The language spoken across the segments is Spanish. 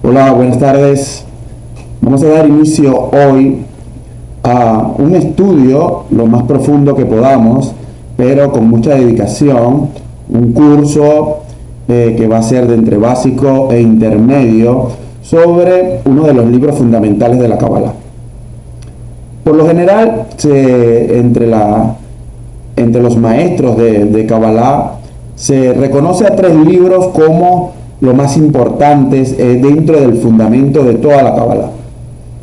Hola, buenas tardes. Vamos a dar inicio hoy a un estudio lo más profundo que podamos, pero con mucha dedicación, un curso que va a ser de entre básico e intermedio sobre uno de los libros fundamentales de la Kabbalah. Por lo general, entre los maestros de Kabbalah se reconoce a tres libros como los más importantes dentro del fundamento de toda la Kabbalah.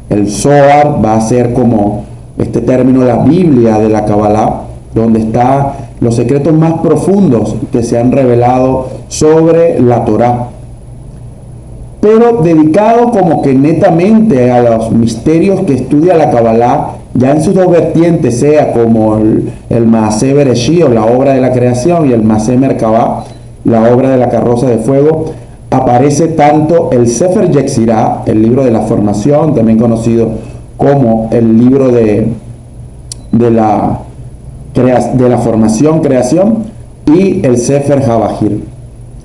El Zohar va a ser como este término, la Biblia de la Kabbalah, donde están los secretos más profundos que se han revelado sobre la Torá, pero dedicado como que netamente a los misterios que estudia la Kabbalah, ya en sus dos vertientes, sea como el Maaseh Bereshit, o la obra de la creación, y el Maaseh Merkabah, la obra de la carroza de fuego. Aparece tanto el Sefer Yetzirah, el libro de la formación, también conocido como el libro de la formación, creación, y el Sefer Habahir,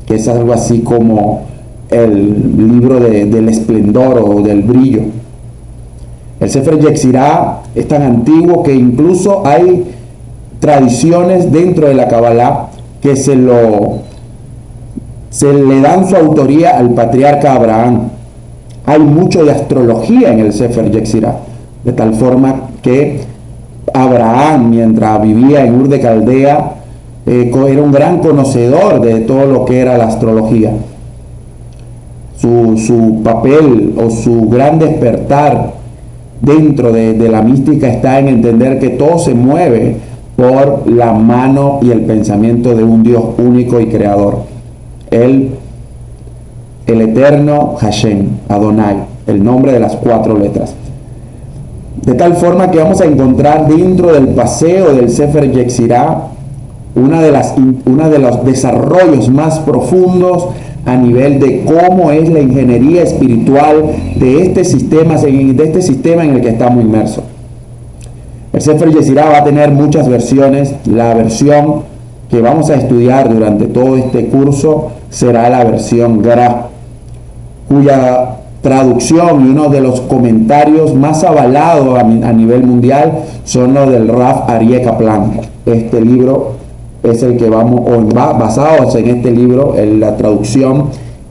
que es algo así como el libro del esplendor o del brillo. El Sefer Yetzirah es tan antiguo que incluso hay tradiciones dentro de la Kabbalah que se le dan su autoría al patriarca Abraham. Hay mucho de astrología en el Sefer Yetzirah, de tal forma que Abraham, mientras vivía en Ur de Caldea, era un gran conocedor de todo lo que era la astrología. Su papel o su gran despertar dentro de la mística está en entender que todo se mueve por la mano y el pensamiento de un Dios único y creador. El eterno Hashem, Adonai, el nombre de las cuatro letras. De tal forma que vamos a encontrar dentro del paseo del Sefer Yetzirah uno de los desarrollos más profundos a nivel de cómo es la ingeniería espiritual de este sistema en el que estamos inmersos. El Sefer Yetzirah va a tener muchas versiones. La versión que vamos a estudiar durante todo este curso será la versión Gra, cuya traducción y uno de los comentarios más avalados a nivel mundial son los del Rav Aryeh Kaplan. Este libro es el que basados en este libro, en la traducción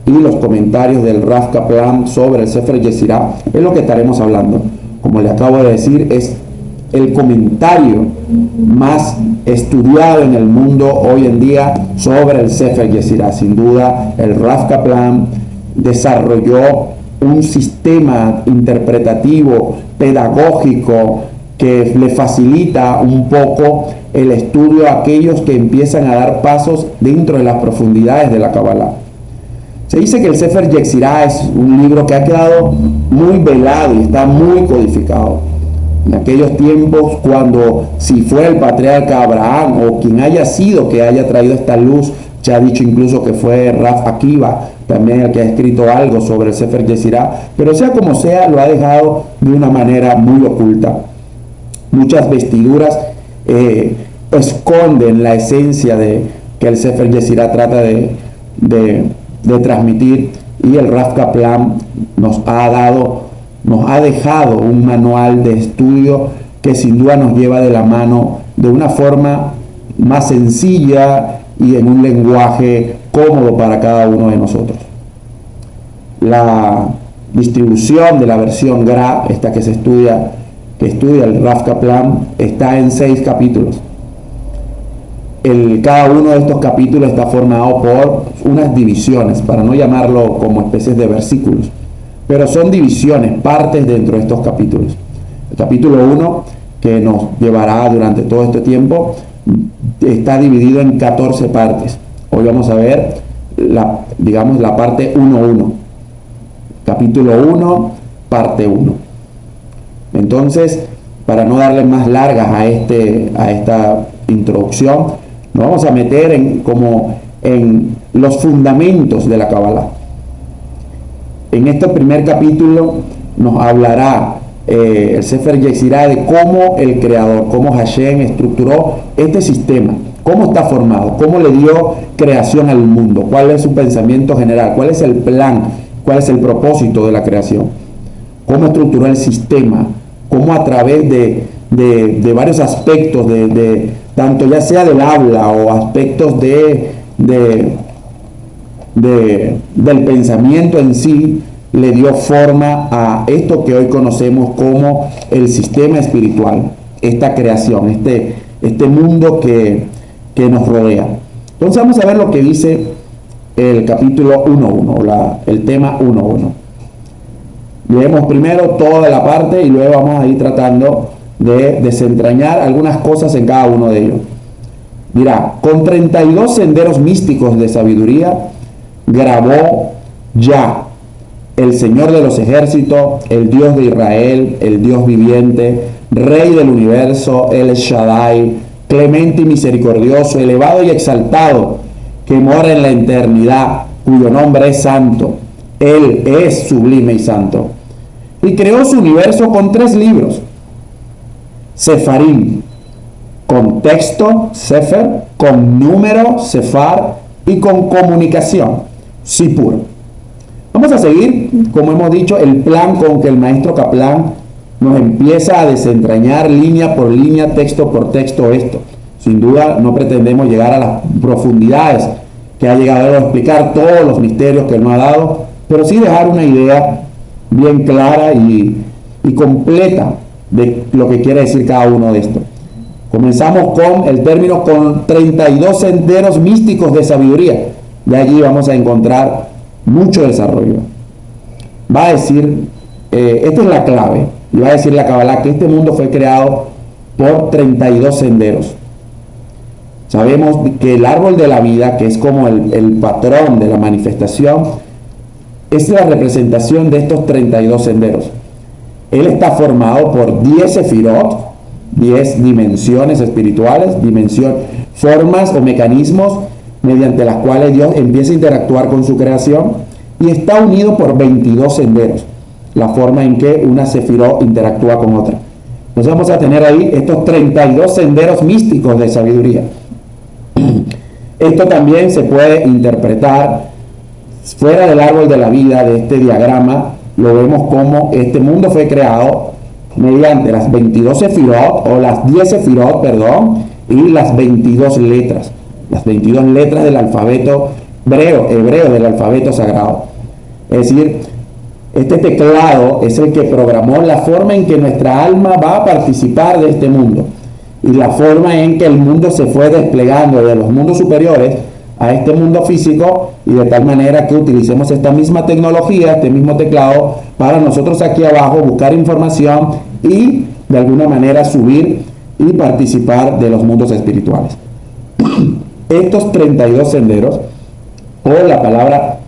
y los comentarios del Rav Kaplan sobre el Sefer Yetzirah, es lo que estaremos hablando. Como le acabo de decir, es el comentario más estudiado en el mundo hoy en día sobre el Sefer Yetzirah. Sin duda, el Rav Kaplan desarrolló un sistema interpretativo, pedagógico, que le facilita un poco el estudio a aquellos que empiezan a dar pasos dentro de las profundidades de la Kabbalah. Se dice que el Sefer Yetzirah es un libro que ha quedado muy velado y está muy codificado. En aquellos tiempos, cuando si fue el patriarca Abraham o quien haya sido que haya traído esta luz, se ha dicho incluso que fue Rav Akiva, también el que ha escrito algo sobre el Sefer Yetzirah, pero sea como sea, lo ha dejado de una manera muy oculta. Muchas vestiduras esconden la esencia de que el Sefer Yetzirah trata de transmitir, y el Rav Kaplan nos ha dejado un manual de estudio que sin duda nos lleva de la mano de una forma más sencilla y en un lenguaje cómodo para cada uno de nosotros. La distribución de la versión Gra, esta que estudia el Rav Kaplan, está en 6 capítulos. Cada uno de estos capítulos está formado por unas divisiones, para no llamarlo como especies de versículos, pero son divisiones, partes dentro de estos capítulos. El capítulo 1, que nos llevará durante todo este tiempo, está dividido en 14 partes. Hoy vamos a ver la parte 1.1. Capítulo 1, parte 1. Entonces, para no darle más largas a esta introducción, nos vamos a meter en los fundamentos de la Kabbalah. En este primer capítulo nos hablará el Sefer Yetzirah de cómo el creador, cómo Hashem estructuró este sistema, cómo está formado, cómo le dio creación al mundo, cuál es su pensamiento general, cuál es el plan cuál es el propósito de la creación, cómo estructuró el sistema, cómo a través de varios aspectos, tanto ya sea del habla o aspectos del pensamiento en sí, le dio forma a esto que hoy conocemos como el sistema espiritual, esta creación, este mundo que nos rodea. Entonces vamos a ver lo que dice el capítulo 1.1, el tema 1.1. Leemos primero toda la parte y luego vamos a ir tratando de desentrañar algunas cosas en cada uno de ellos. Dirá, con 32 senderos místicos de sabiduría grabó ya el Señor de los ejércitos, el Dios de Israel, el Dios viviente, Rey del universo, el Shaddai, clemente y misericordioso, elevado y exaltado, que mora en la eternidad, cuyo nombre es santo. Él es sublime y santo. Y creó su universo con 3 libros. Sefarim, con texto, Sefer, con número, Sefar, y con comunicación, Sipur. Vamos a seguir, como hemos dicho, el plan con que el maestro Kaplan nos empieza a desentrañar línea por línea, texto por texto esto. Sin duda no pretendemos llegar a las profundidades que ha llegado a explicar todos los misterios que él nos ha dado, pero sí dejar una idea bien clara y completa de lo que quiere decir cada uno de estos. Comenzamos con el término con 32 senderos místicos de sabiduría. De allí vamos a encontrar mucho desarrollo. Va a decir, esta es la clave, y va a decir la Kabbalah que este mundo fue creado por 32 senderos. Sabemos que el árbol de la vida, que es como el patrón de la manifestación, es la representación de estos 32 senderos. Él está formado por 10 sefirot, 10 dimensiones espirituales, formas o mecanismos mediante las cuales Dios empieza a interactuar con su creación, y está unido por 22 senderos, la forma en que una sefirot interactúa con otra. Entonces vamos a tener ahí estos 32 senderos místicos de sabiduría. Esto también se puede interpretar fuera del árbol de la vida de este diagrama. Lo vemos como este mundo fue creado mediante las 22 sefirot, o las 10 sefirot, perdón, y las 22 letras. Las 22 letras del alfabeto hebreo del alfabeto sagrado. Es decir, este teclado es el que programó la forma en que nuestra alma va a participar de este mundo, y la forma en que el mundo se fue desplegando de los mundos superiores a este mundo físico, y de tal manera que utilicemos esta misma tecnología, este mismo teclado, para nosotros aquí abajo buscar información y de alguna manera subir y participar de los mundos espirituales. Estos 32 senderos, o la palabra,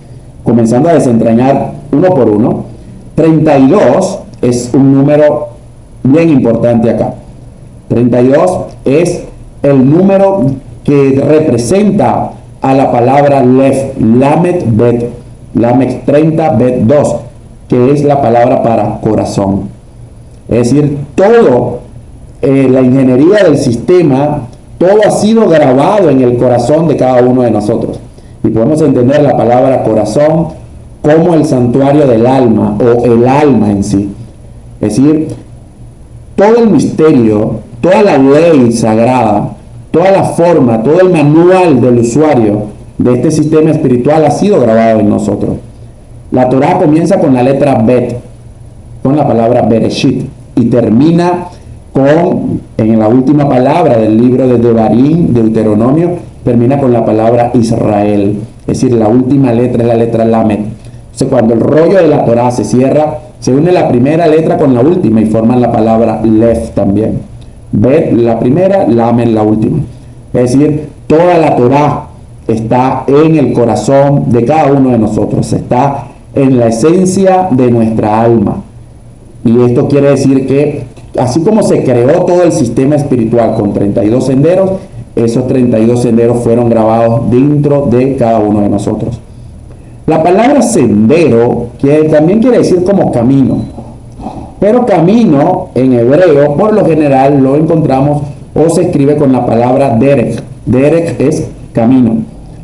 comenzando a desentrañar uno por uno, 32 es un número bien importante acá. 32 es el número que representa a la palabra Lev, Lamet Bet, Lamet 30 Bet 2, que es la palabra para corazón. Es decir, todo, la ingeniería del sistema, todo ha sido grabado en el corazón de cada uno de nosotros. Y podemos entender la palabra corazón como el santuario del alma, o el alma en sí. Es decir, todo el misterio, toda la ley sagrada, toda la forma, todo el manual del usuario de este sistema espiritual ha sido grabado en nosotros. La Torah comienza con la letra Bet, con la palabra Bereshit, y termina en la última palabra del libro de Devarim, Deuteronomio, termina con la palabra Israel. Es decir, la última letra es la letra Lamet. Entonces, cuando el rollo de la Torah se cierra, se une la primera letra con la última y forman la palabra Lev también. Bet la primera, Lamet la última. Es decir, toda la Torah está en el corazón de cada uno de nosotros, está en la esencia de nuestra alma. Y esto quiere decir que así como se creó todo el sistema espiritual con 32 senderos, esos 32 senderos fueron grabados dentro de cada uno de nosotros. La palabra sendero, que también quiere decir como camino, pero camino en hebreo por lo general lo encontramos o se escribe con la palabra derek. Derek es camino,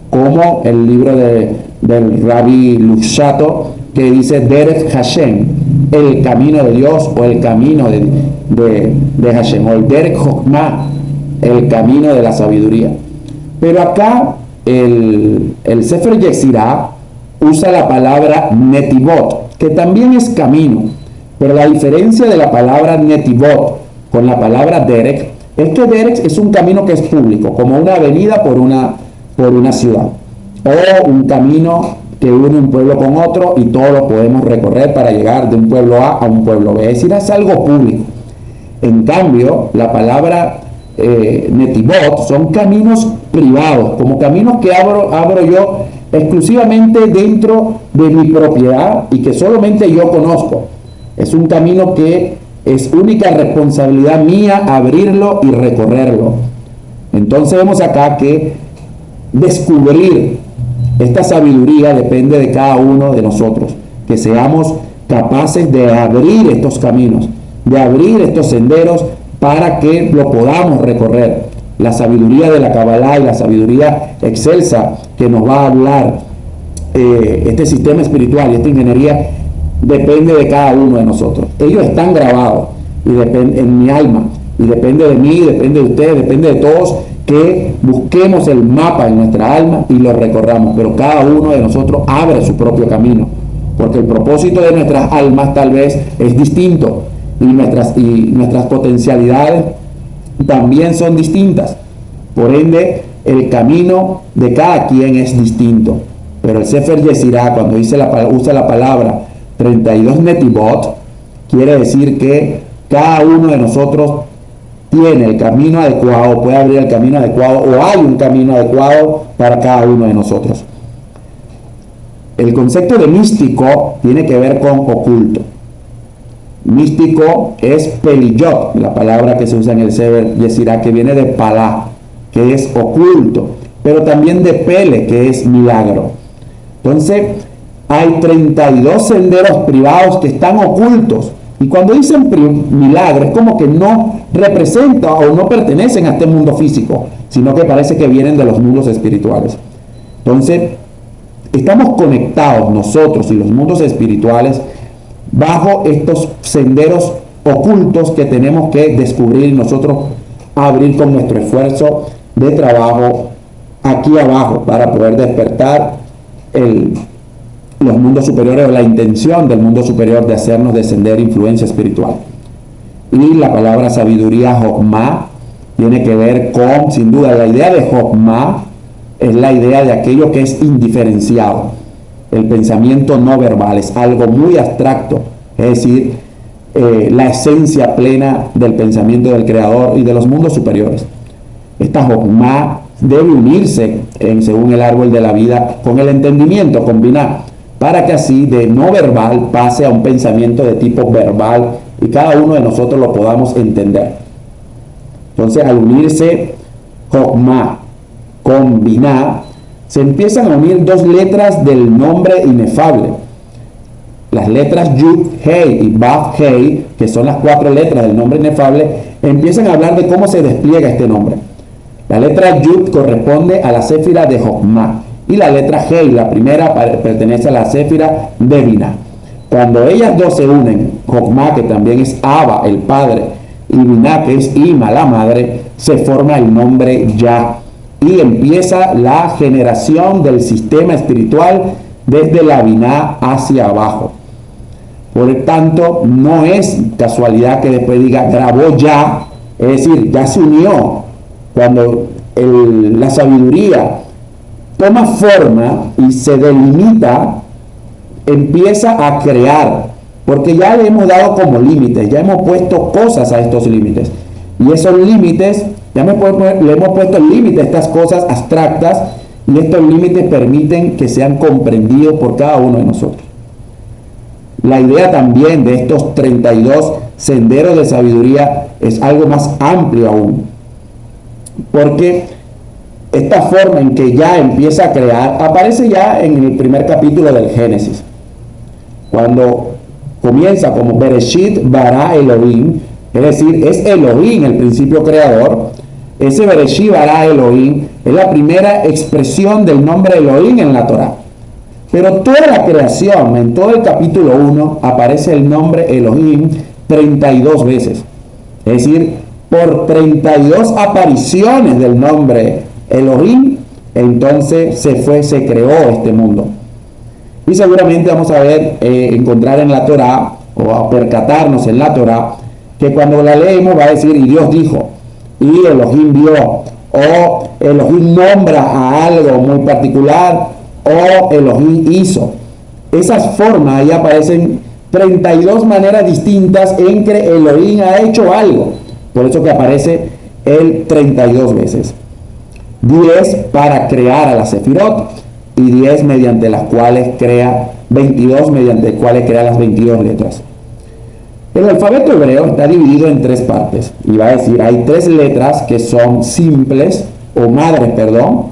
como el libro del Rabbi Luxato que dice Derech Hashem, el camino de Dios o el camino de Hashem, o el Derech Jochma, el camino de la sabiduría. Pero acá el Sefer Yetzirah usa la palabra Netivot, que también es camino, pero la diferencia de la palabra Netivot con la palabra Derech es que Derech es un camino que es público, como una avenida por una ciudad, o un camino que une un pueblo con otro y todos lo podemos recorrer para llegar de un pueblo A a un pueblo B. Es decir, es algo público. En cambio, la palabra Netivot son caminos privados, como caminos que abro yo exclusivamente dentro de mi propiedad y que solamente yo conozco. Es un camino que es única responsabilidad mía abrirlo y recorrerlo. Entonces vemos acá que descubrir esta sabiduría depende de cada uno de nosotros, que seamos capaces de abrir estos caminos, de abrir estos senderos para que lo podamos recorrer. La sabiduría de la Kabbalah y la sabiduría excelsa que nos va a hablar este sistema espiritual y esta ingeniería depende de cada uno de nosotros. Ellos están grabados en mi alma y depende de mí, depende de ustedes, depende de todos que busquemos el mapa en nuestra alma y lo recorramos, pero cada uno de nosotros abre su propio camino, porque el propósito de nuestras almas tal vez es distinto y nuestras potencialidades también son distintas. Por ende, el camino de cada quien es distinto. Pero el Sefer Yetzirah, cuando usa la palabra 32 Netivot, quiere decir que cada uno de nosotros tiene el camino adecuado, puede abrir el camino adecuado, o hay un camino adecuado para cada uno de nosotros. El concepto de místico tiene que ver con oculto. Místico es peliyot, la palabra que se usa en el Sefer Yetzirah, que viene de palá, que es oculto, pero también de pele, que es milagro. Entonces, hay 32 senderos privados que están ocultos. Y cuando dicen milagro, es como que no representa o no pertenecen a este mundo físico, sino que parece que vienen de los mundos espirituales. Entonces, estamos conectados nosotros y los mundos espirituales bajo estos senderos ocultos que tenemos que descubrir y nosotros abrir con nuestro esfuerzo de trabajo aquí abajo para poder despertar los mundos superiores, o la intención del mundo superior de hacernos descender influencia espiritual. Y la palabra sabiduría Jochma tiene que ver con, sin duda, la idea de Jochma es la idea de aquello que es indiferenciado. El pensamiento no verbal es algo muy abstracto, es decir, la esencia plena del pensamiento del Creador y de los mundos superiores. Esta Jochma debe unirse, según el árbol de la vida, con el entendimiento, combinar, para que así de no verbal pase a un pensamiento de tipo verbal y cada uno de nosotros lo podamos entender. Entonces, al unirse Jochma con Binah, se empiezan a unir dos letras del nombre inefable. Las letras Yud, Hei y Vav, Hei, que son las 4 letras del nombre inefable, empiezan a hablar de cómo se despliega este nombre. La letra Yud corresponde a la Séfira de Jochma y la letra Hei, la primera, pertenece a la Séfira de Binah. Cuando ellas dos se unen, Jochma, que también es Abba, el padre, y Binah, que es Ima, la madre, se forma el nombre Yah y empieza la generación del sistema espiritual desde la Binah hacia abajo. Por lo tanto, no es casualidad que después diga grabó ya, es decir, ya se unió. Cuando la sabiduría toma forma y se delimita, empieza a crear, porque ya le hemos dado como límites, ya hemos puesto cosas a estos límites. Y esos límites, le hemos puesto límites a estas cosas abstractas, y estos límites permiten que sean comprendidos por cada uno de nosotros. La idea también de estos 32 senderos de sabiduría es algo más amplio aún, porque esta forma en que ya empieza a crear aparece ya en el primer capítulo del Génesis, cuando comienza como Bereshit bara Elohim, es decir, es Elohim el principio creador. Ese Bereshit bara Elohim es la primera expresión del nombre Elohim en la Torah. Pero toda la creación, en todo el capítulo 1, aparece el nombre Elohim 32 veces. Es decir, por 32 apariciones del nombre Elohim, entonces se creó este mundo. Y seguramente vamos a ver, encontrar en la Torá, o a percatarnos en la Torá, que cuando la leemos va a decir, y Dios dijo, y Elohim vio, o Elohim nombra a algo muy particular, o Elohim hizo. Esas formas ahí aparecen 32 maneras distintas en que Elohim ha hecho algo. Por eso que aparece el 32 veces. 10 para crear a la Sefirot y 10 mediante las cuales crea 22 mediante las cuales crea las 22 letras. El alfabeto hebreo está dividido en 3 partes. Y va a decir, hay 3 letras que son simples, o madres, perdón.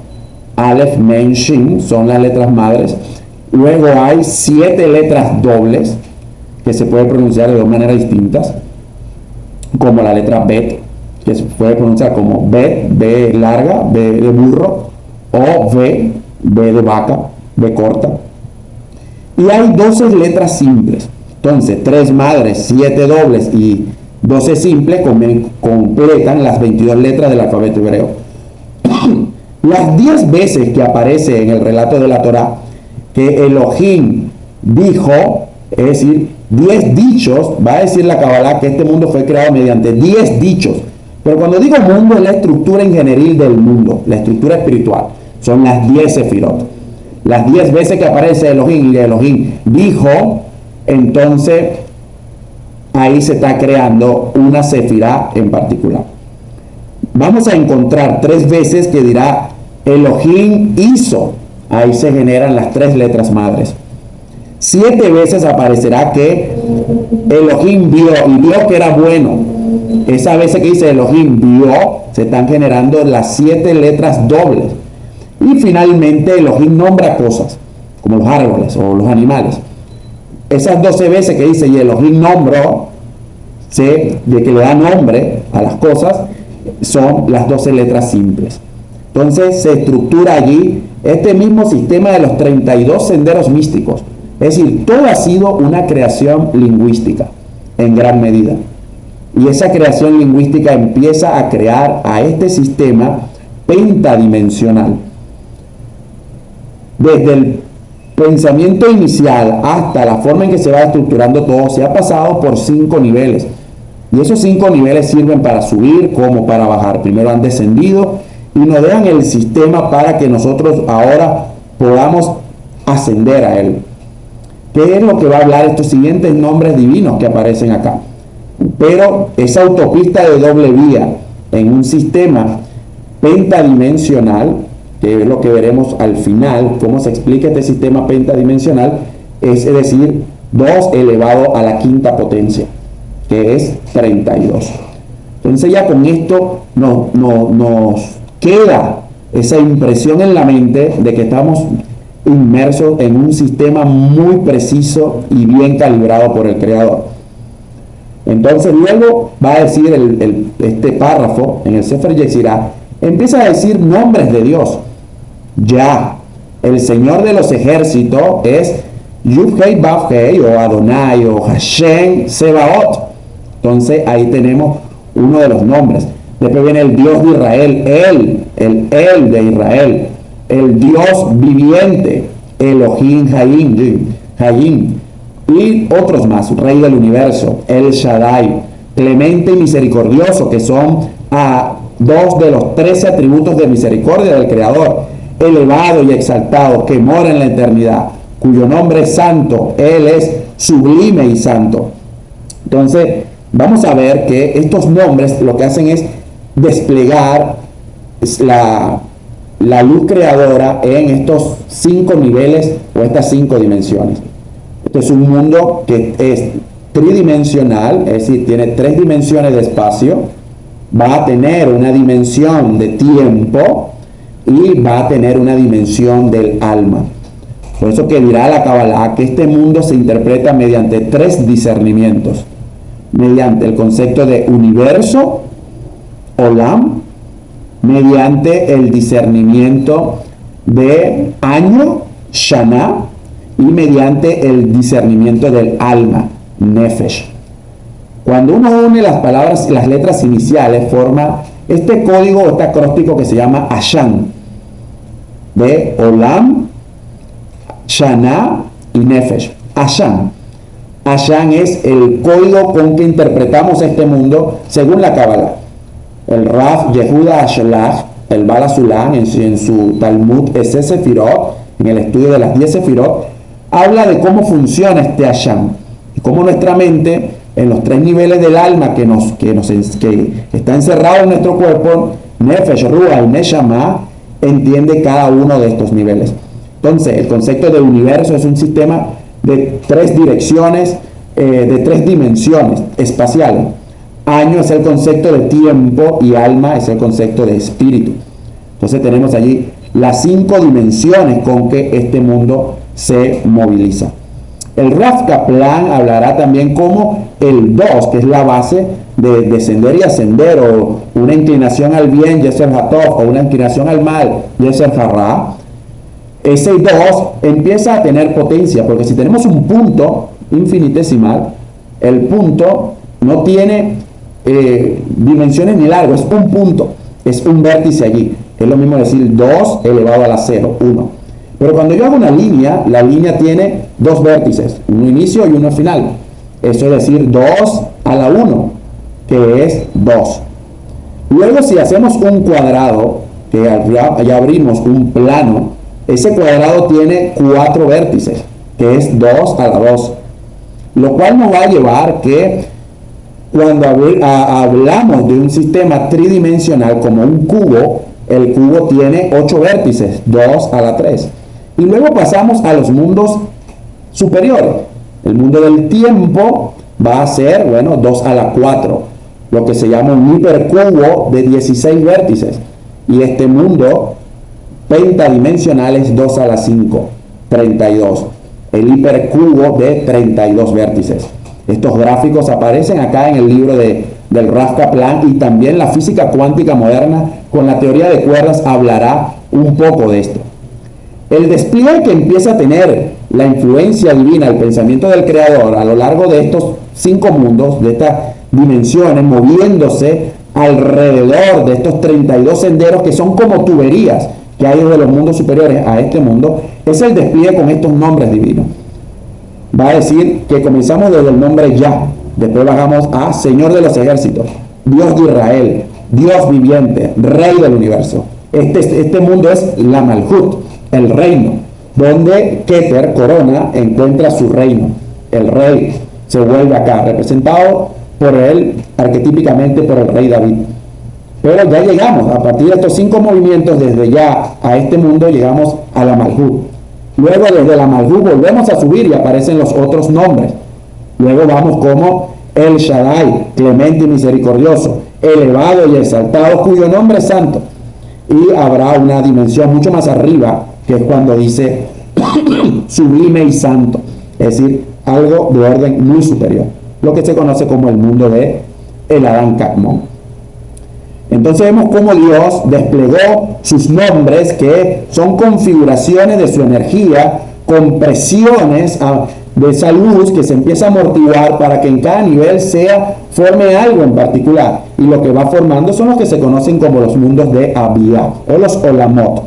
Aleph, Mem, Shin son las letras madres. Luego hay 7 letras dobles que se puede pronunciar de 2 maneras distintas, como la letra Bet, que se puede pronunciar como Bet, B larga, B de burro, o V, B de vaca, B corta. Y hay 12 letras simples. Entonces, 3 madres, 7 dobles y 12 simples completan las 22 letras del alfabeto hebreo. Las 10 veces que aparece en el relato de la Torá que Elohim dijo, es decir, 10 dichos, va a decir la Kabbalah que este mundo fue creado mediante 10 dichos. Pero cuando digo mundo, es la estructura ingenieril del mundo, la estructura espiritual. Son las 10 sefirot. Las 10 veces que aparece Elohim y Elohim dijo, entonces ahí se está creando una sefirá en particular. Vamos a encontrar 3 veces que dirá Elohim hizo. Ahí se generan las 3 letras madres. 7 veces aparecerá que Elohim vio y vio que era bueno. Esa vez que dice Elohim vio, se están generando las 7 letras dobles. Y finalmente Elohim nombra cosas, como los árboles o los animales. Esas 12 veces que dice y Elohim nombró, de que le da nombre a las cosas, son las 12 letras simples. Entonces se estructura allí este mismo sistema de los 32 senderos místicos. Es decir, todo ha sido una creación lingüística en gran medida. Y esa creación lingüística empieza a crear a este sistema pentadimensional. Desde el pensamiento inicial hasta la forma en que se va estructurando todo, se ha pasado por 5 niveles. Y esos 5 niveles sirven para subir como para bajar. Primero han descendido y nos dejan el sistema para que nosotros ahora podamos ascender a él. ¿Qué es lo que va a hablar estos siguientes nombres divinos que aparecen acá? Pero esa autopista de doble vía en un sistema pentadimensional, que es lo que veremos al final, cómo se explica este sistema pentadimensional, es decir, 2 elevado a la quinta potencia, que es 32. Entonces ya con esto nos queda esa impresión en la mente de que estamos inmersos en un sistema muy preciso y bien calibrado por el Creador. Entonces luego va a decir este párrafo en el Sefer Yetzirah, empieza a decir nombres de Dios. Ya, el Señor de los ejércitos es Yud-Hei Vav-Hei o Adonai o Hashem Sebaot. Entonces ahí tenemos uno de los nombres. Después viene el Dios de Israel, el de Israel, el Dios viviente, Elohim Hayim, y otros más, Rey del Universo, El Shaddai, clemente y misericordioso, que son 2 de los 13 atributos de misericordia del Creador, elevado y exaltado, que mora en la eternidad, cuyo nombre es santo, Él es sublime y santo. Entonces, vamos a ver que estos nombres lo que hacen es desplegar la luz creadora en estos 5 niveles o estas 5 dimensiones. Este es un mundo que es tridimensional, es decir, tiene 3 dimensiones de espacio, va a tener una dimensión de tiempo y va a tener una dimensión del alma. Por eso que dirá la Kabbalah que este mundo se interpreta mediante 3 discernimientos. Mediante el concepto de universo, Olam, mediante el discernimiento de año, Shana, y mediante el discernimiento del alma, nefesh. Cuando uno une las palabras, las letras iniciales, forma este código o este acróstico que se llama Ashan, de Olam, Shana y Nefesh. Ashan. Ashan es el código con que interpretamos este mundo según la Kabbalah. El Rav Yehuda Ashelach, el Bala Sulam, en su Talmud Ese Sefirot, en el estudio de las 10 Sefirot, habla de cómo funciona este Ashan y cómo nuestra mente, en los 3 niveles del alma que está encerrado en nuestro cuerpo, Nefesh, Ruach y Neshama, entiende cada uno de estos niveles. Entonces, el concepto de universo es un sistema de 3 direcciones, de 3 dimensiones espaciales. Año es el concepto de tiempo y alma es el concepto de espíritu. Entonces tenemos allí las 5 dimensiones con que este mundo se moviliza. El Rav Kaplan hablará también como el 2, que es la base de descender y ascender, o una inclinación al bien, Yeser Hatov, o una inclinación al mal, Yeser Harra. Ese 2 empieza a tener potencia, porque si tenemos un punto infinitesimal, el punto no tiene dimensiones ni largo, es un punto, es un vértice allí. Es lo mismo decir 2 elevado a la 0, 1. Pero cuando yo hago una línea, la línea tiene 2 vértices, uno inicio y uno final. Eso es decir 2 a la 1, que es 2. Luego si hacemos un cuadrado, que ya abrimos un plano, ese cuadrado tiene 4 vértices, que es 2 a la 2. Lo cual nos va a llevar que cuando hablamos de un sistema tridimensional como un cubo, el cubo tiene 8 vértices, 2 a la 3. Y luego pasamos a los mundos superiores. El mundo del tiempo va a ser, 2 a la 4, lo que se llama un hipercubo de 16 vértices. Y este mundo pentadimensional es 2 a la 5, 32. El hipercubo de 32 vértices. Estos gráficos aparecen acá en el libro del Rav Kaplan, y también la física cuántica moderna con la teoría de cuerdas hablará un poco de esto. El despliegue que empieza a tener la influencia divina, el pensamiento del Creador a lo largo de estos 5 mundos, de estas dimensiones, moviéndose alrededor de estos 32 senderos que son como tuberías que hay desde los mundos superiores a este mundo, es el despliegue con estos nombres divinos. Va a decir que comenzamos desde el nombre Yah, después bajamos a Señor de los ejércitos, Dios de Israel, Dios viviente, Rey del universo. Este mundo es la Malhut, el reino, donde Keter, corona, encuentra su reino. El rey se vuelve acá, representado por él, arquetípicamente por el rey David. Pero ya llegamos, a partir de estos 5 movimientos, desde ya a este mundo, llegamos a la Malhut. Luego desde la Malhut volvemos a subir y aparecen los otros nombres. Luego vamos como El Shaddai, clemente y misericordioso, elevado y exaltado, cuyo nombre es santo. Y habrá una dimensión mucho más arriba, que es cuando dice sublime y santo, es decir, algo de orden muy superior, lo que se conoce como el mundo de el Adán Kadmon. Entonces vemos cómo Dios desplegó sus nombres, que son configuraciones de su energía, compresiones de esa luz que se empieza a amortiguar para que en cada nivel forme algo en particular. Y lo que va formando son los que se conocen como los mundos de Abiyah o los Olamot.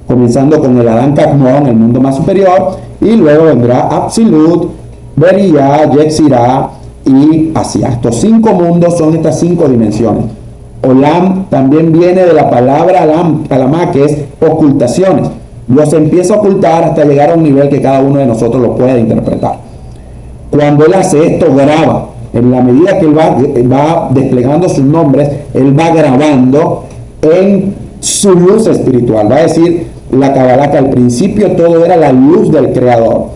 Comenzando con el Adán Kadmon, el mundo más superior, y luego vendrá Absolut, Beriah, Yetzirah y Asiah. Estos 5 mundos son estas 5 dimensiones. Olam también viene de la palabra alamá, que es ocultaciones. Dios empieza a ocultar hasta llegar a un nivel que cada uno de nosotros lo puede interpretar. Cuando Él hace esto, graba. En la medida que Él va desplegando sus nombres, Él va grabando en su luz espiritual. Va a decir la Kabbalah que al principio todo era la luz del Creador.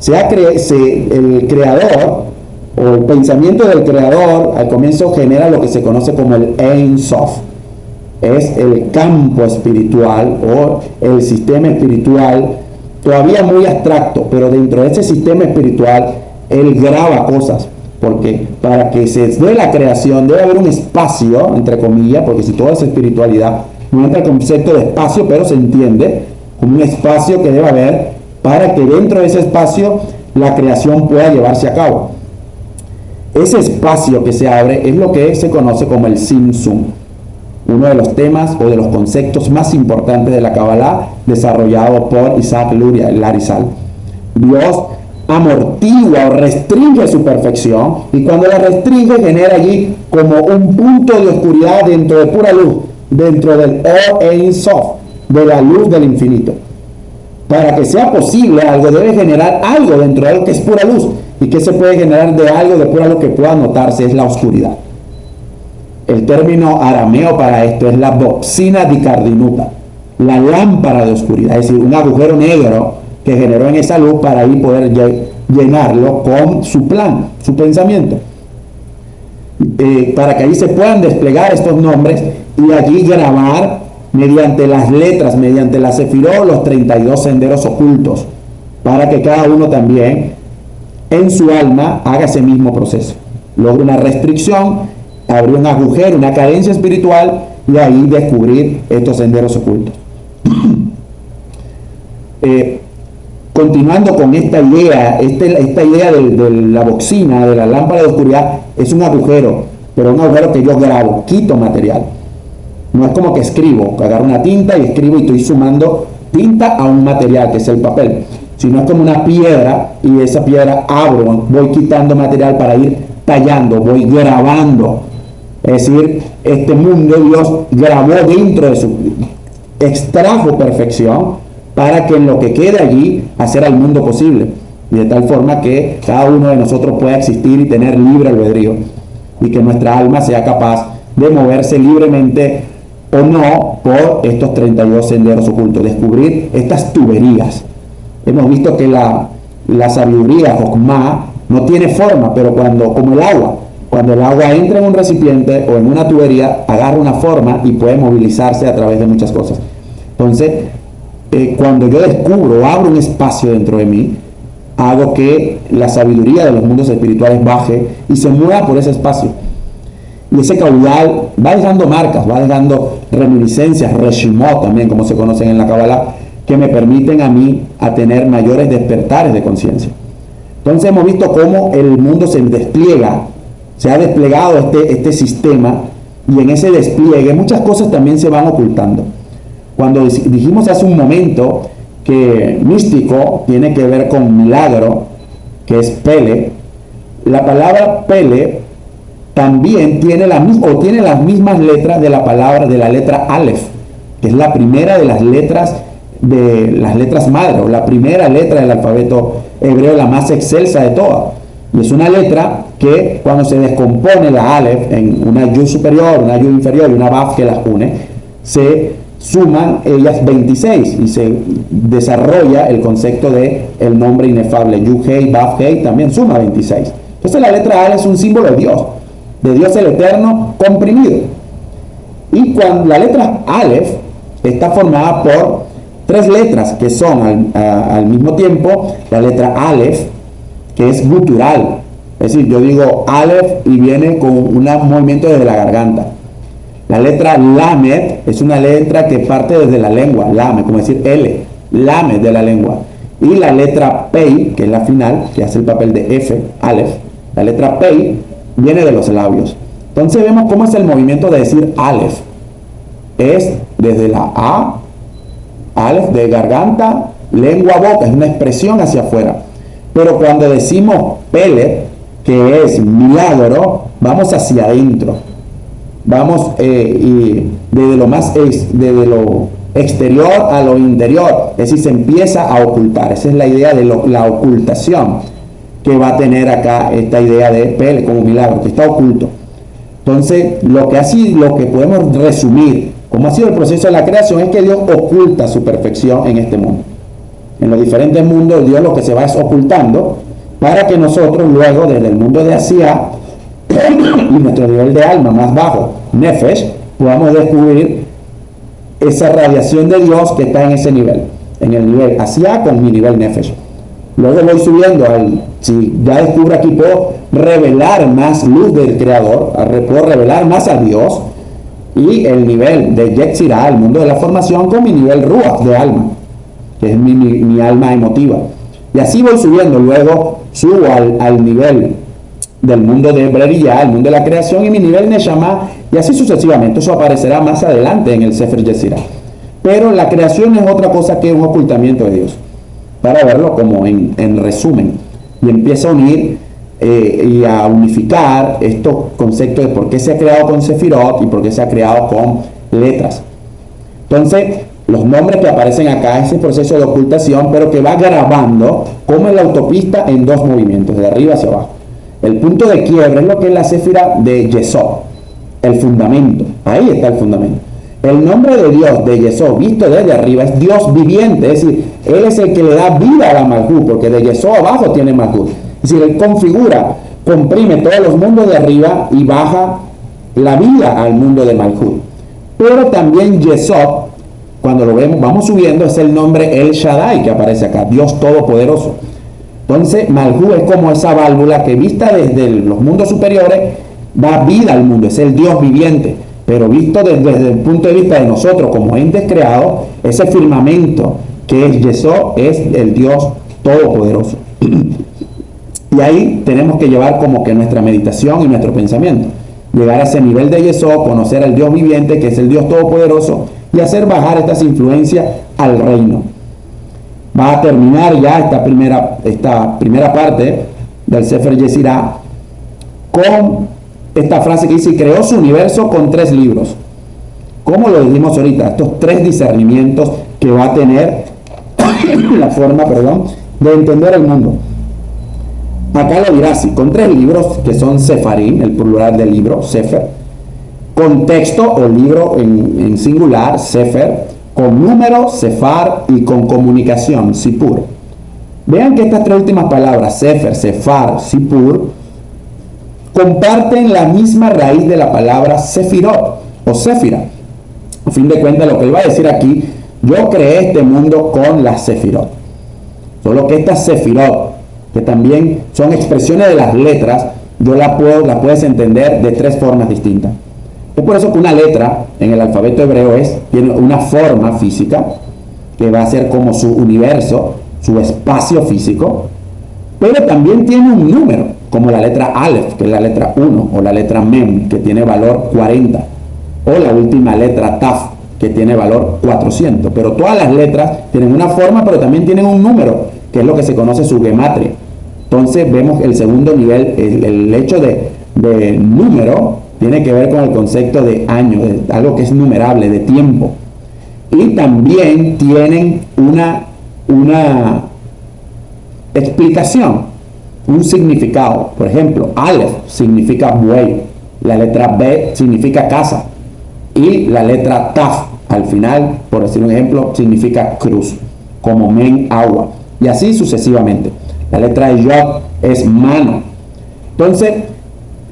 El Creador, o el pensamiento del Creador, al comienzo genera lo que se conoce como el Ein Sof. Es el campo espiritual o el sistema espiritual, todavía muy abstracto, pero dentro de ese sistema espiritual Él graba cosas, porque para que se dé la creación debe haber un espacio, entre comillas, porque si todo es espiritualidad, no entra el concepto de espacio, pero se entiende como un espacio que debe haber para que dentro de ese espacio la creación pueda llevarse a cabo. Ese espacio que se abre es lo que se conoce como el Tzimtzum, uno de los temas o de los conceptos más importantes de la Kabbalah, desarrollado por Isaac Luria, el Arizal. Dios amortigua o restringe su perfección, y cuando la restringe genera allí como un punto de oscuridad dentro de pura luz, dentro del Or Ein Sof, de la luz del infinito. Para que sea posible algo, debe generar algo dentro de algo que es pura luz. ¿Y que se puede generar de algo de pura luz que pueda notarse? Es la oscuridad. El término arameo para esto es la boxina di cardinuta, la lámpara de oscuridad, es decir, un agujero negro que generó en esa luz para ahí poder llenarlo con su plan, su pensamiento. Para que ahí se puedan desplegar estos nombres y allí grabar mediante las letras, mediante la sefirot, los 32 senderos ocultos, para que cada uno también en su alma haga ese mismo proceso. Logre una restricción, abrir un agujero, una carencia espiritual, y ahí descubrir estos senderos ocultos. Continuando con esta idea, esta idea de la boxina, de la lámpara de oscuridad, es un agujero, pero un agujero que yo grabo, quito material. No es como que escribo, que agarro una tinta y escribo y estoy sumando tinta a un material, que es el papel. Sino es como una piedra, y esa piedra abro, voy quitando material para ir tallando, voy grabando. Es decir, este mundo Dios grabó dentro de su... extrajo perfección para que en lo que quede allí hacer al mundo posible. Y de tal forma que cada uno de nosotros pueda existir y tener libre albedrío. Y que nuestra alma sea capaz de moverse libremente o no por estos 32 senderos ocultos. Descubrir estas tuberías. Hemos visto que la sabiduría, Jochma, no tiene forma, pero como el agua, cuando el agua entra en un recipiente o en una tubería, agarra una forma y puede movilizarse a través de muchas cosas. Entonces, cuando yo descubro, abro un espacio dentro de mí, hago que la sabiduría de los mundos espirituales baje y se mueva por ese espacio. Y ese caudal va dejando marcas, va dejando reminiscencias, reshimot también, como se conocen en la Kabbalah, que me permiten a mí a tener mayores despertares de conciencia. Entonces hemos visto cómo el mundo se despliega, se ha desplegado este sistema, y en ese despliegue muchas cosas también se van ocultando. Cuando dijimos hace un momento que místico tiene que ver con milagro, que es Pele, la palabra Pele también tiene las mismas letras de la palabra, de la letra Aleph, que es la primera de las letras madre, o la primera letra del alfabeto hebreo, la más excelsa de todas. Y es una letra que cuando se descompone la Aleph en una Yud superior, una Yud inferior y una Vav que las une, se suman ellas 26 y se desarrolla el concepto de el nombre inefable. Yud Hei, Vav Hei también suma 26. Entonces la letra Aleph es un símbolo de Dios el Eterno comprimido. Y cuando la letra Aleph está formada por 3 letras que son al mismo tiempo la letra Aleph, que es gutural, es decir, yo digo Aleph y viene con un movimiento desde la garganta. La letra Lamed es una letra que parte desde la lengua, Lamed, como decir L, Lamed de la lengua. Y la letra Pei, que es la final, que hace el papel de F, Aleph, la letra Pei viene de los labios. Entonces vemos cómo es el movimiento de decir Aleph. Es desde la A, Aleph de garganta, lengua, boca, es una expresión hacia afuera. Pero cuando decimos Pele, que es milagro, vamos hacia adentro. Vamos y desde lo exterior a lo interior. Es decir, se empieza a ocultar. Esa es la idea de la ocultación que va a tener acá esta idea de Pele como milagro, que está oculto. Entonces, lo que podemos resumir, como ha sido el proceso de la creación, es que Dios oculta su perfección en este mundo. En los diferentes mundos, Dios lo que se va es ocultando para que nosotros luego, desde el mundo de Asiá y nuestro nivel de alma más bajo, Nefesh, podamos descubrir esa radiación de Dios que está en ese nivel, en el nivel Asiá con mi nivel Nefesh. Luego voy subiendo, si ya descubro aquí, puedo revelar más luz del Creador, puedo revelar más a Dios, y el nivel de Yetzirah, el mundo de la formación, con mi nivel Ruach de alma, que es mi alma emotiva. Y así voy subiendo, luego subo al nivel del mundo de Breriyah, el mundo de la creación, y mi nivel Neshama, y así sucesivamente. Eso aparecerá más adelante en el Sefer Yetzirah. Pero la creación es otra cosa que un ocultamiento de Dios, para verlo como en resumen. Y empieza a unir y a unificar estos conceptos de por qué se ha creado con Sefirot y por qué se ha creado con letras. Entonces, los nombres que aparecen acá es el proceso de ocultación, pero que va grabando como en la autopista en dos movimientos, de arriba hacia abajo. El punto de quiebre es lo que es la Séfira de Yesod, el fundamento. Ahí está el fundamento. El nombre de Dios de Yesod, visto desde arriba, es Dios viviente, es decir, Él es el que le da vida a la Malhut, porque de Yesod abajo tiene Malhut. Es decir, Él configura, comprime todos los mundos de arriba y baja la vida al mundo de Malhut. Pero también Yesod, cuando lo vemos, vamos subiendo, es el nombre El Shaddai que aparece acá, Dios Todopoderoso. Entonces, Malhut es como esa válvula que vista desde los mundos superiores, da vida al mundo, es el Dios viviente. Pero visto desde el punto de vista de nosotros como entes creados, ese firmamento que es Yesod es el Dios Todopoderoso. Y ahí tenemos que llevar como que nuestra meditación y nuestro pensamiento. Llegar a ese nivel de Yesod, conocer al Dios viviente, que es el Dios Todopoderoso, y hacer bajar estas influencias al reino. Va a terminar ya esta primera parte del Sefer Yetzirah con esta frase que dice: y creó su universo con 3 libros. ¿Cómo lo dijimos ahorita? Estos 3 discernimientos que va a tener la forma, de entender el mundo. Acá lo dirá así, con 3 libros que son Sefarim, el plural del libro, Sefer, con texto o libro en singular, Sefer, con número, Sefar, y con comunicación, Sipur. Vean que estas 3 últimas palabras, Sefer, Sefar, Sipur, comparten la misma raíz de la palabra Sefirot o Sefira. A fin de cuentas, lo que él va a decir aquí: yo creé este mundo con las Sefirot. Solo que estas Sefirot, que también son expresiones de las letras, las puedes entender de 3 formas distintas. Es por eso que una letra en el alfabeto hebreo tiene una forma física, que va a ser como su universo, su espacio físico, pero también tiene un número, como la letra Aleph, que es la letra 1, o la letra Mem, que tiene valor 40, o la última letra Taf, que tiene valor 400. Pero todas las letras tienen una forma, pero también tienen un número, que es lo que se conoce su gematria. Entonces vemos el segundo nivel, el hecho de número, tiene que ver con el concepto de año, de algo que es numerable, de tiempo. Y también tienen una explicación, un significado. Por ejemplo, Aleph significa buey, la letra B significa casa, y la letra Taf al final, por decir un ejemplo, significa cruz, como Men, agua, y así sucesivamente. La letra Yod es mano. Entonces,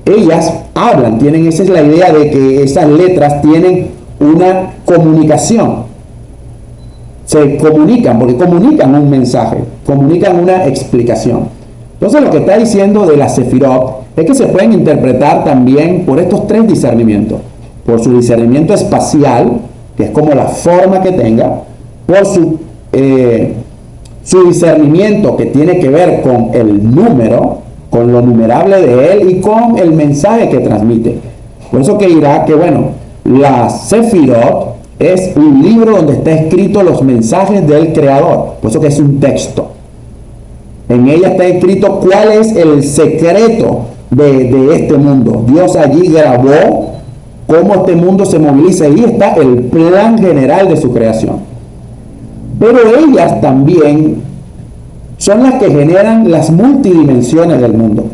ellas hablan, esa es la idea de que esas letras tienen una comunicación. Se comunican, porque comunican un mensaje, comunican una explicación. Entonces, lo que está diciendo de la Sefirot es que se pueden interpretar también por estos 3 discernimientos: por su discernimiento espacial, que es como la forma que tenga; por su discernimiento, que tiene que ver con el número, con lo numerable de él, y con el mensaje que transmite. Por eso que dirá que, la Sefirot es un libro donde está escrito los mensajes del Creador. Por eso que es un texto. En ella está escrito cuál es el secreto de este mundo. Dios allí grabó cómo este mundo se moviliza. Ahí está el plan general de su creación. Pero ellas también son las que generan las multidimensiones del mundo.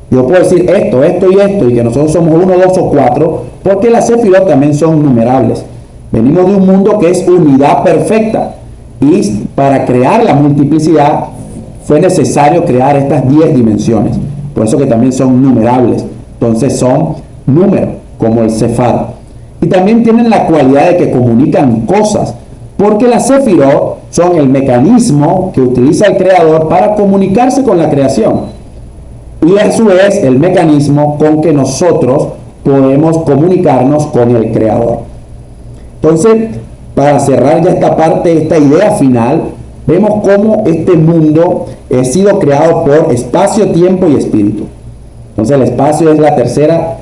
Yo puedo decir esto y esto, y que nosotros somos 1, 2 o 4, porque las Sefirot también son numerables. Venimos de un mundo que es unidad perfecta, y para crear la multiplicidad fue necesario crear estas 10 dimensiones. Por eso que también son numerables. Entonces son números, como el Sefar. Y también tienen la cualidad de que comunican cosas, porque las Sefirot son el mecanismo que utiliza el Creador para comunicarse con la creación. Y a su vez el mecanismo con que nosotros podemos comunicarnos con el Creador. Entonces, para cerrar ya esta parte, esta idea final, vemos cómo este mundo ha sido creado por espacio, tiempo y espíritu. Entonces el espacio es la tercera,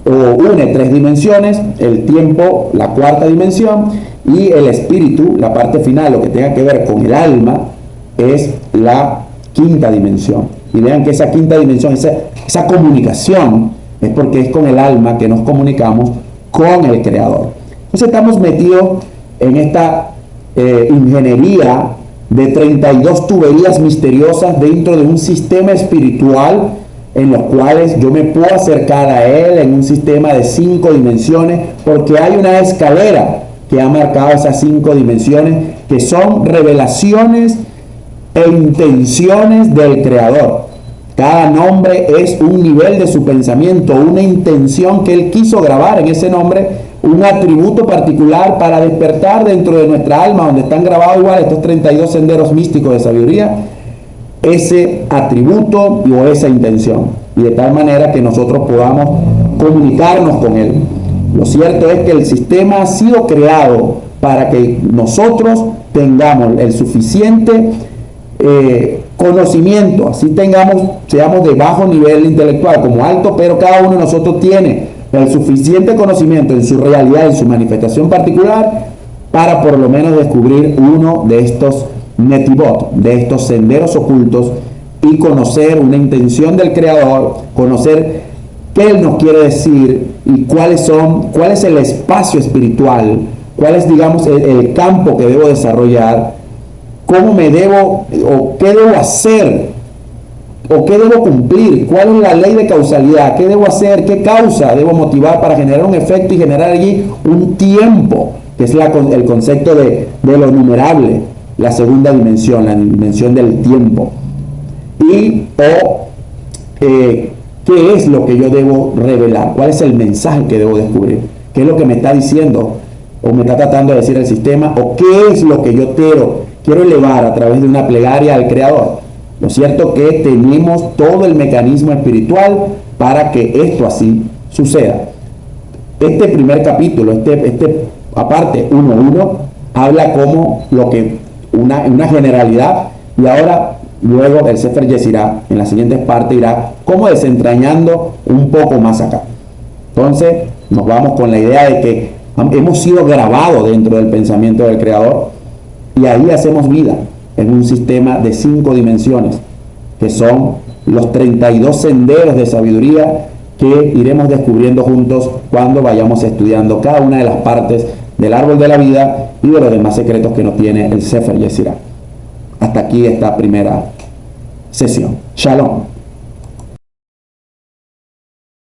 o une tres dimensiones, el tiempo, la cuarta dimensión, y el espíritu, la parte final, lo que tenga que ver con el alma, es la quinta dimensión. Y vean que esa quinta dimensión, esa comunicación, es porque es con el alma que nos comunicamos con el Creador. Entonces estamos metidos en esta ingeniería de 32 tuberías misteriosas dentro de un sistema espiritual en los cuales yo me puedo acercar a Él en un sistema de 5 dimensiones, porque hay una escalera que ha marcado esas 5 dimensiones, que son revelaciones e intenciones del Creador. Cada nombre es un nivel de su pensamiento, una intención que Él quiso grabar en ese nombre, un atributo particular para despertar dentro de nuestra alma, donde están grabados igual estos 32 senderos místicos de sabiduría, ese atributo o esa intención, y de tal manera que nosotros podamos comunicarnos con Él. Lo cierto es que el sistema ha sido creado para que nosotros tengamos el suficiente conocimiento, así seamos de bajo nivel intelectual como alto, pero cada uno de nosotros tiene el suficiente conocimiento en su realidad, en su manifestación particular, para por lo menos descubrir uno de estos Netivot, de estos senderos ocultos, y conocer una intención del Creador, conocer qué Él nos quiere decir y cuál es el espacio espiritual, cuál es, digamos, el campo que debo desarrollar, cómo me debo, o qué debo hacer, o qué debo cumplir, cuál es la ley de causalidad, qué debo hacer, qué causa debo motivar para generar un efecto y generar allí un tiempo, que es el concepto de lo numerable, la segunda dimensión, la dimensión del tiempo. Y qué es lo que yo debo revelar, cuál es el mensaje que debo descubrir, qué es lo que me está diciendo o me está tratando de decir el sistema, o qué es lo que yo quiero elevar a través de una plegaria al Creador. Lo cierto es que tenemos todo el mecanismo espiritual para que esto así suceda. Este primer capítulo, aparte 1.1, habla como una generalidad, y ahora luego el Sefer Yetzirah en la siguiente parte irá como desentrañando un poco más acá. Entonces nos vamos con la idea de que hemos sido grabados dentro del pensamiento del Creador, y ahí hacemos vida en un sistema de 5 dimensiones, que son los 32 senderos de sabiduría que iremos descubriendo juntos cuando vayamos estudiando cada una de las partes del árbol de la vida y de los demás secretos que nos tiene el Sefer Yetzirah. Hasta aquí esta primera sesión. Shalom.